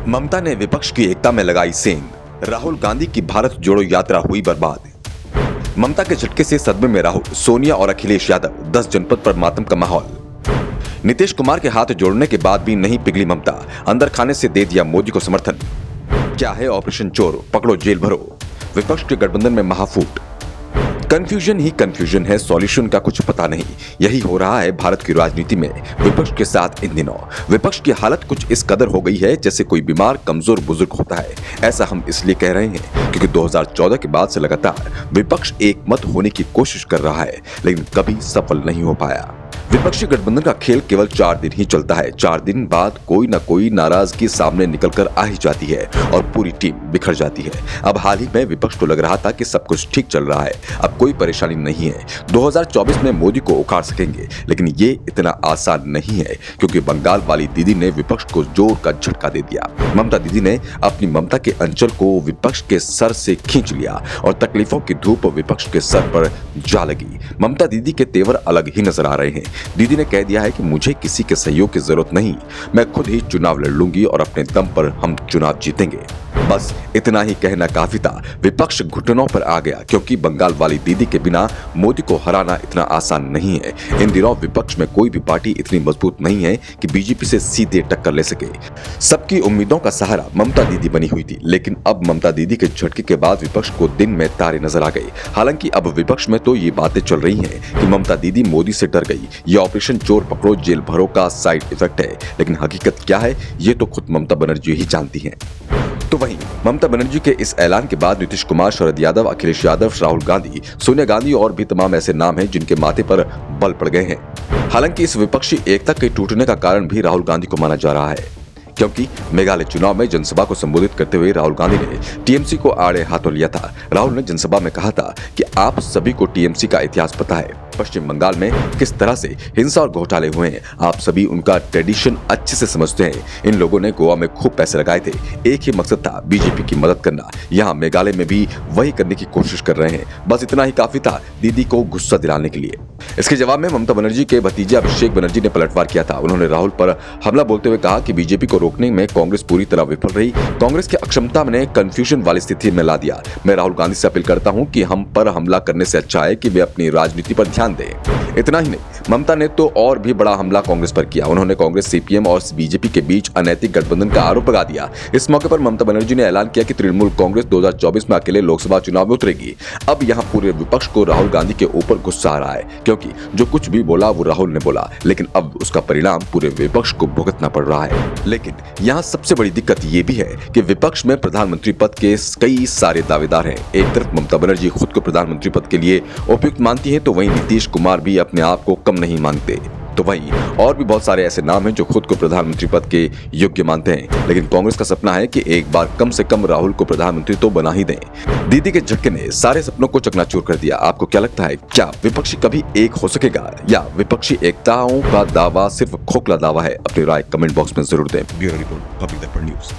ममता ने विपक्ष की एकता में लगाई सेंध। राहुल गांधी की भारत जोड़ो यात्रा हुई बर्बाद। ममता के झटके से सदमे में राहुल, सोनिया और अखिलेश यादव। 10 जनपद पर मातम का माहौल। नीतीश कुमार के हाथ जोड़ने के बाद भी नहीं पिघली ममता, अंदर खाने से दे दिया मोदी को समर्थन। क्या है ऑपरेशन चोर, पकड़ो जेल भरो। विपक्ष के गठबंधन में महाफूट। कंफ्यूजन ही कंफ्यूजन है, सॉल्यूशन का कुछ पता नहीं। यही हो रहा है भारत की राजनीति में विपक्ष के साथ इन दिनों। विपक्ष की हालत कुछ इस कदर हो गई है जैसे कोई बीमार कमजोर बुजुर्ग होता है। ऐसा हम इसलिए कह रहे हैं क्योंकि 2014 के बाद से लगातार विपक्ष एकमत होने की कोशिश कर रहा है, लेकिन कभी सफल नहीं हो पाया। विपक्षी गठबंधन का खेल केवल 4 दिन ही चलता है। 4 दिन बाद कोई न कोई नाराजगी सामने निकलकर आ ही जाती है और पूरी टीम बिखर जाती है। अब हाल ही में विपक्ष को लग रहा था कि सब कुछ ठीक चल रहा है, अब कोई परेशानी नहीं है, 2024 में मोदी को उखाड़ सकेंगे। लेकिन ये इतना आसान नहीं है क्योंकि बंगाल वाली दीदी ने विपक्ष को जोर का झटका दे दिया। ममता दीदी ने अपनी ममता के अंचल को विपक्ष के सर से खींच लिया और तकलीफों की धूप विपक्ष के सर पर जा लगी। ममता दीदी के तेवर अलग ही नजर आ रहे हैं। दीदी ने कह दिया है कि मुझे किसी के सहयोग की जरूरत नहीं, मैं खुद ही चुनाव लड़ लूंगी और अपने दम पर हम चुनाव जीतेंगे। बस इतना ही कहना काफी था। विपक्ष घुटनों पर आ गया क्योंकि बंगाल वाली दीदी के बिना मोदी को हराना इतना आसान नहीं है। इन दिनों विपक्ष में कोई भी पार्टी इतनी मजबूत नहीं है कि बीजेपी से सीधे टक्कर ले सके। सबकी उम्मीदों का सहारा ममता दीदी बनी हुई थी, लेकिन अब ममता दीदी के झटके के बाद विपक्ष को दिन में तारे नजर आ गए। हालांकि अब विपक्ष में तो ये बातें चल रही हैं कि ममता दीदी मोदी से डर गई, ये ऑपरेशन चोर पकड़ो जेल भरो का साइड इफेक्ट है। लेकिन हकीकत क्या है ये तो खुद ममता बनर्जी ही जानती हैं। तो वहीं ममता बनर्जी के इस ऐलान के बाद नीतीश कुमार, शरद यादव, अखिलेश यादव, राहुल गांधी, सोनिया गांधी और भी तमाम ऐसे नाम हैं जिनके माथे पर बल पड़ गए हैं। हालांकि इस विपक्षी एकता के टूटने का कारण भी राहुल गांधी को माना जा रहा है, क्योंकि मेघालय चुनाव में जनसभा को संबोधित करते हुए राहुल गांधी ने टीएमसी को आड़े हाथों लिया था। राहुल ने जनसभा में कहा था कि आप सभी को टीएमसी का इतिहास पता है, पश्चिम बंगाल में किस तरह से हिंसा और घोटाले हुए हैं, आप सभी उनका ट्रेडिशन अच्छे से समझते हैं। इन लोगों ने गोवा में खूब पैसे लगाए थे, एक ही मकसद था बीजेपी की मदद करना। यहाँ मेघालय में भी वही करने की कोशिश कर रहे हैं। बस इतना ही काफी था दीदी को गुस्सा दिलाने के लिए। इसके जवाब में ममता बनर्जी के भतीजे अभिषेक बनर्जी ने पलटवार किया था। उन्होंने राहुल पर हमला बोलते हुए कहा कि बीजेपी को रोकने में कांग्रेस पूरी तरह विफल रही, कांग्रेस की अक्षमता ने कंफ्यूजन वाली स्थिति में ला दिया। मैं राहुल गांधी से अपील करता हूं कि हम पर हमला करने से अच्छा है कि वे अपनी राजनीति पर ध्यान दें। इतना ही नहीं, ममता ने तो और भी बड़ा हमला कांग्रेस पर किया। उन्होंने कांग्रेस, सीपीएम और बीजेपी के बीच अनैतिक गठबंधन का आरोप लगा दिया। इस मौके पर ममता बनर्जी ने ऐलान किया कि तृणमूल कांग्रेस 2024 में अकेले लोकसभा चुनाव में उतरेगी। अब यहाँ पूरे विपक्ष को राहुल गांधी के ऊपर गुस्सा आ रहा है, क्योंकि जो कुछ भी बोला वो राहुल ने बोला, लेकिन अब उसका परिणाम पूरे विपक्ष को भुगतना पड़ रहा है। लेकिन यहाँ सबसे बड़ी दिक्कत ये भी है कि विपक्ष में प्रधानमंत्री पद के कई सारे दावेदार हैं। एक तरफ ममता बनर्जी खुद को प्रधानमंत्री पद के लिए उपयुक्त मानती है, तो वहीं नीतीश कुमार भी अपने आप को कम नहीं मानते। तो वहीं और भी बहुत सारे ऐसे नाम हैं जो खुद को प्रधानमंत्री पद के योग्य मानते हैं। लेकिन कांग्रेस का सपना है कि एक बार कम से कम राहुल को प्रधानमंत्री तो बना ही दें। दीदी के झटके ने सारे सपनों को चकनाचूर कर दिया। आपको क्या लगता है, क्या विपक्षी कभी एक हो सकेगा या विपक्षी एकताओं का दावा सिर्फ खोखला दावा है? अपनी राय कमेंट बॉक्स में जरूर दें। ब्यूरो रिपोर्ट, पब्लिक दर्पण न्यूज।